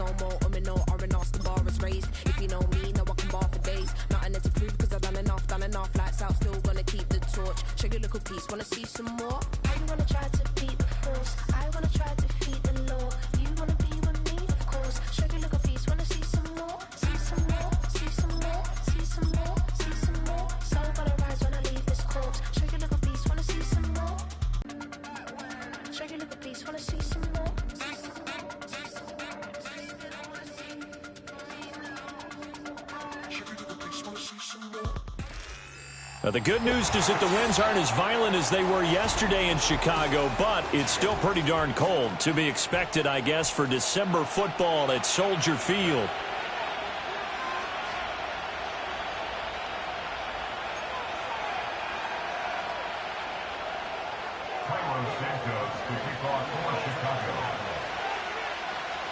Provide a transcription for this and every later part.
no more, no R&R, the bar is raised. If you know me, now I can bar for days. Nothing to prove because I've done enough. Lights out, still gonna keep the torch. Shake your little piece, wanna see some more? I wanna try to beat the force. I wanna try to defeat the law. You wanna be with me, of course. Shake your little piece, wanna see some more? See some more, see some more, see some more, see some more. So gonna rise when I leave this corpse. Shake your little piece, wanna see some more? Shake your little piece, wanna see some more? The good news is that the winds aren't as violent as they were yesterday in Chicago, but it's still pretty darn cold. To be expected, I guess, for December football at Soldier Field.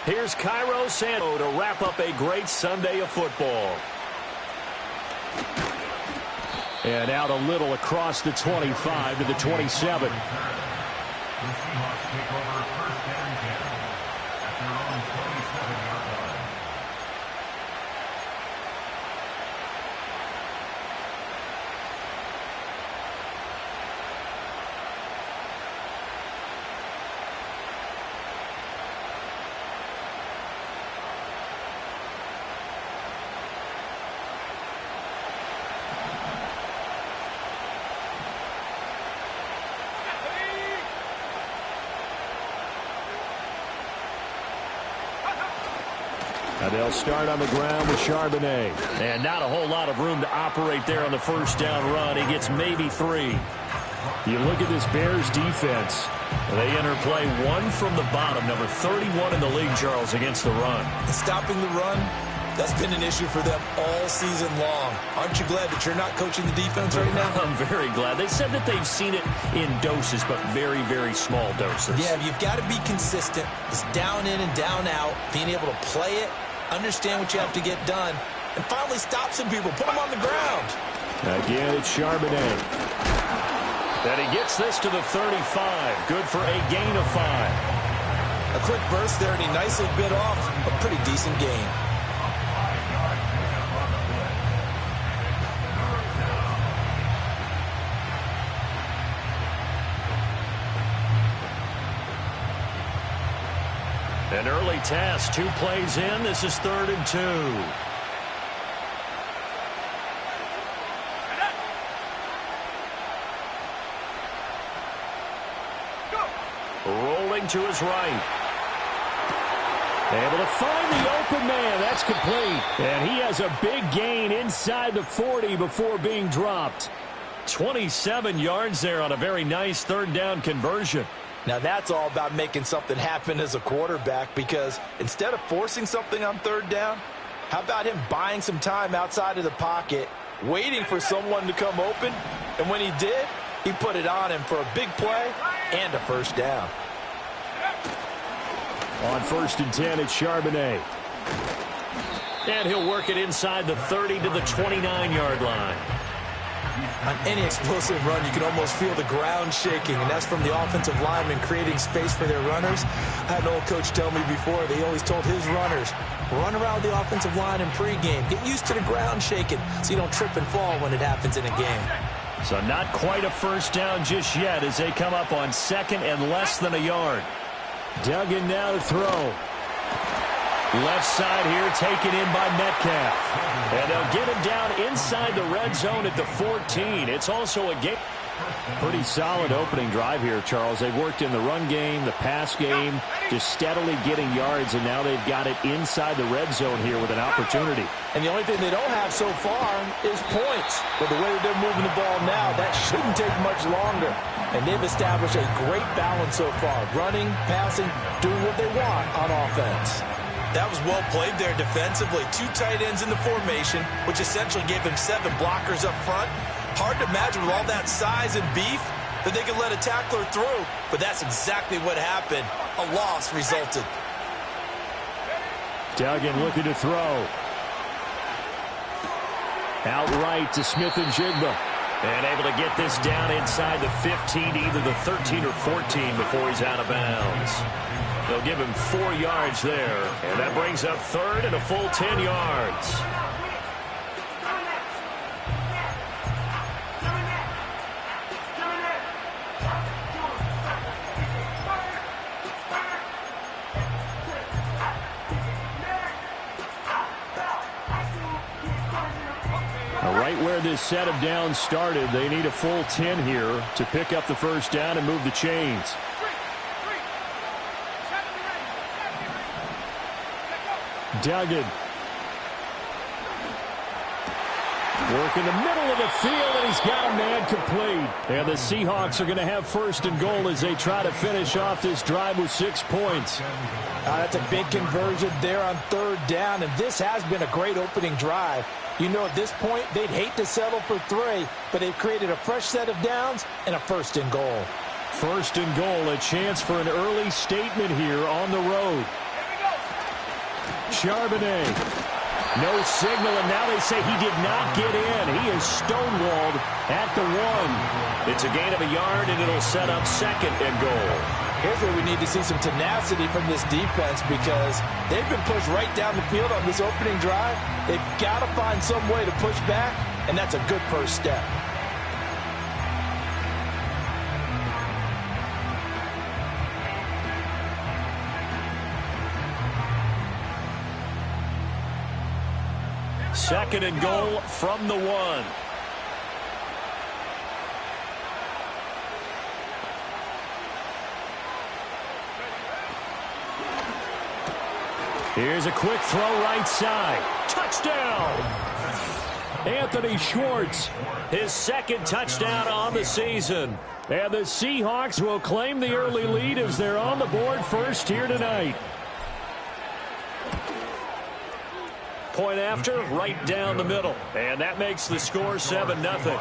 Here's Cairo Santo to wrap up a great Sunday of football. And out a little across the 25 to the 27. And they'll start on the ground with Charbonnet. And not a whole lot of room to operate there on the first down run. He gets maybe 3. You look at this Bears defense. They enter play one from the bottom, number 31 in the league, Charles, against the run. Stopping the run, that's been an issue for them all season long. Aren't you glad that you're not coaching the defense right now? I'm very glad. They said that they've seen it in doses, but very, very small doses. Yeah, you've got to be consistent. It's down in and down out, being able to play it, understand what you have to get done, and finally stop some people, put them on the ground. Again, it's Charbonnet. And he gets this to the 35. Good for a gain of 5. A quick burst there, and he nicely bit off a pretty decent gain. An early task, 2 plays in. This is 3rd and 2. Rolling to his right. Able to find the open man. That's complete. And he has a big gain inside the 40 before being dropped. 27 yards there on a very nice 3rd down conversion. Now that's all about making something happen as a quarterback, because instead of forcing something on 3rd down, how about him buying some time outside of the pocket, waiting for someone to come open, and when he did, he put it on him for a big play and a first down. On 1st and 10, it's Charbonnet. And he'll work it inside the 30 to the 29-yard line. On any explosive run, you can almost feel the ground shaking, and that's from the offensive linemen creating space for their runners. I had an old coach tell me before, they always told his runners, run around the offensive line in pregame. Get used to the ground shaking so you don't trip and fall when it happens in a game. So not quite a first down just yet as they come up on 2nd and less than a yard. Duggan now to throw. Left side here taken in by Metcalf. And they'll get him down inside the red zone at the 14. It's also a game. Pretty solid opening drive here, Charles. They've worked in the run game, the pass game, just steadily getting yards, and now they've got it inside the red zone here with an opportunity. And the only thing they don't have so far is points. But the way that they're moving the ball now, that shouldn't take much longer. And they've established a great balance so far. Running, passing, doing what they want on offense. That was well played there defensively. 2 tight ends in the formation, which essentially gave them 7 blockers up front. Hard to imagine with all that size and beef that they could let a tackler through. But that's exactly what happened. A loss resulted. Duggan looking to throw. Outright to Smith and Jigba. And able to get this down inside the 15, either the 13 or 14 before he's out of bounds. They'll give him 4 yards there, and that brings up third and a full 10 yards. Right where this set of downs started, they need a full 10 here to pick up the first down and move the chains. Duggan. Work in the middle of the field, and he's got a man complete. And the Seahawks are going to have first and goal as they try to finish off this drive with 6 points. That's a big conversion there on third down, and this has been a great opening drive. You know, at this point, they'd hate to settle for 3, but they've created a fresh set of downs and a first and goal. First and goal, a chance for an early statement here on the road. Charbonnet. No signal, and now they say he did not get in. He is stonewalled at the 1. It's a gain of a yard, and it'll set up second and goal. Here's where we need to see some tenacity from this defense because they've been pushed right down the field on this opening drive. They've got to find some way to push back, and that's a good first step. Second and goal from the 1. Here's a quick throw right side. Touchdown! Anthony Schwartz, his second touchdown on the season. And the Seahawks will claim the early lead as they're on the board first here tonight. Point after, right down the middle. And that makes the score 7-0.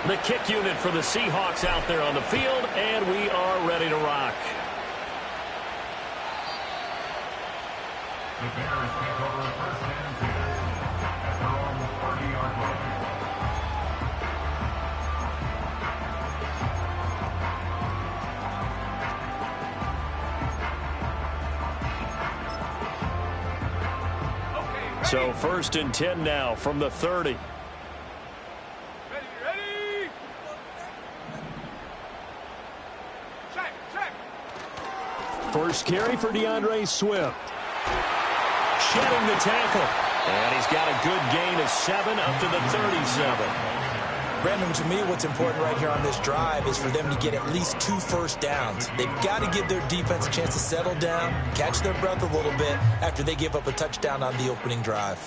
The kick unit for the Seahawks out there on the field, and we are ready to rock. The Bears take over first and 10 at their own 30-yard line. So first and 10 now from the 30. First carry for DeAndre Swift. Shedding the tackle. And he's got a good gain of 7 up to the 37. Brandon, to me, what's important right here on this drive is for them to get at least 2 first downs. They've got to give their defense a chance to settle down, catch their breath a little bit after they give up a touchdown on the opening drive.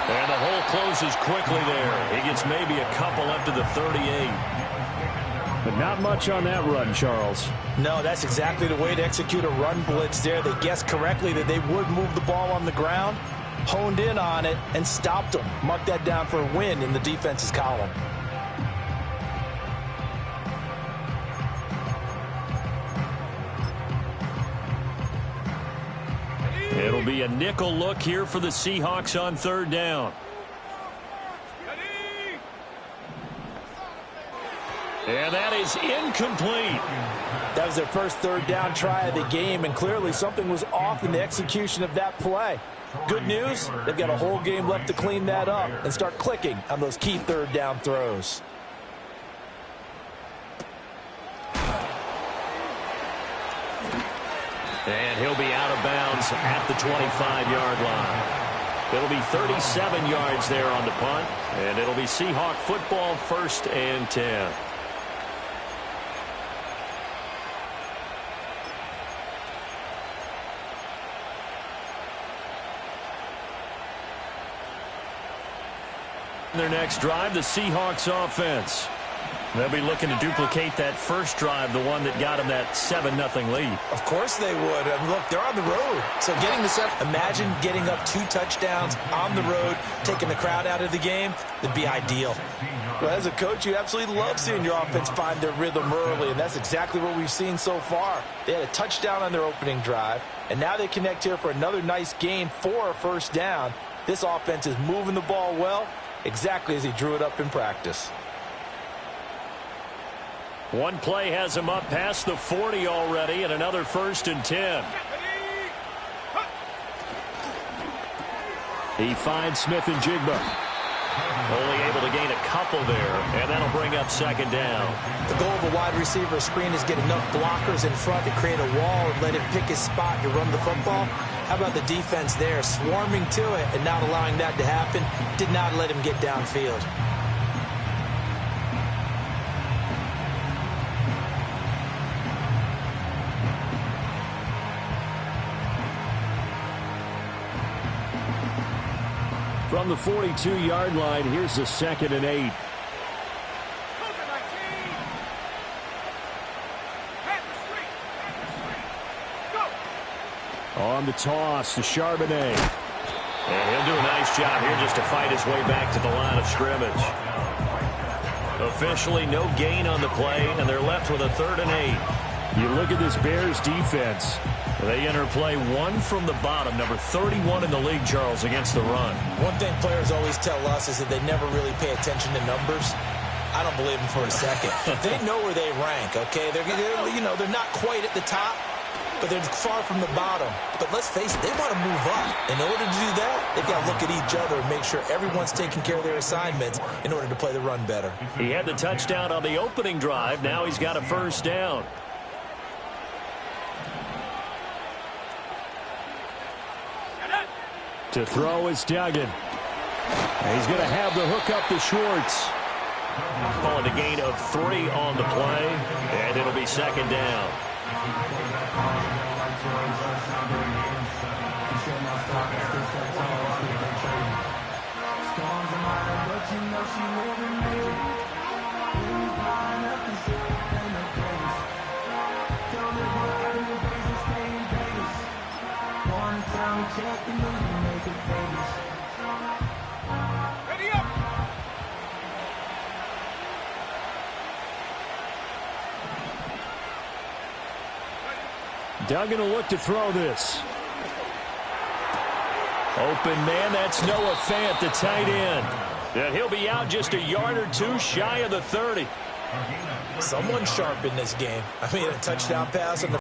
And the hole closes quickly there. He gets maybe a couple up to the 38. But not much on that run, Charles. No, that's exactly the way to execute a run blitz there. They guessed correctly that they would move the ball on the ground, honed in on it, and stopped them. Mark that down for a win in the defense's column. It'll be a nickel look here for the Seahawks on third down. And that is incomplete. That was their first third down try of the game, and clearly something was off in the execution of that play. Good news, they've got a whole game left to clean that up and start clicking on those key third down throws. And he'll be out of bounds at the 25-yard line. It'll be 37 yards there on the punt, and it'll be Seahawk football first and 10. Their next drive, the Seahawks offense. They'll be looking to duplicate that first drive, the one that got them that 7-0 lead. Of course they would. And look, they're on the road. So getting this up, imagine getting up 2 touchdowns on the road, taking the crowd out of the game, would be ideal. Well, as a coach, you absolutely love seeing your offense find their rhythm early, and that's exactly what we've seen so far. They had a touchdown on their opening drive, and now they connect here for another nice gain for a first down. This offense is moving the ball well, exactly as he drew it up in practice. One play has him up past the 40 already, and another 1st and 10. He finds Smith and Jigba. Only able to gain a couple there, and that'll bring up 2nd down. The goal of a wide receiver screen is get enough blockers in front to create a wall and let him pick his spot to run the football. How about the defense there, swarming to it and not allowing that to happen? Did not let him get downfield. From the 42-yard line, here's the 2nd and 8. On the toss to Charbonnet. And he'll do a nice job here just to fight his way back to the line of scrimmage. Officially no gain on the play, and they're left with a 3rd and 8. You look at this Bears defense. They enter play 1 from the bottom, number 31 in the league, Charles, against the run. One thing players always tell us is that they never really pay attention to numbers. I don't believe them for a second. They know where they rank, okay? They're not quite at the top, but they're far from the bottom. But let's face it, they want to move up. In order to do that, they've got to look at each other and make sure everyone's taking care of their assignments in order to play the run better. He had the touchdown on the opening drive. Now he's got a 1st down. To throw is Duggan. He's going to have the hook up to Schwartz. Calling a gain of 3 on the play, and it'll be 2nd down. Duggan will look to throw this. Open man, that's Noah Fant, the tight end. And he'll be out just a yard or 2 shy of the 30. Someone sharp in this game. I mean, a touchdown pass on the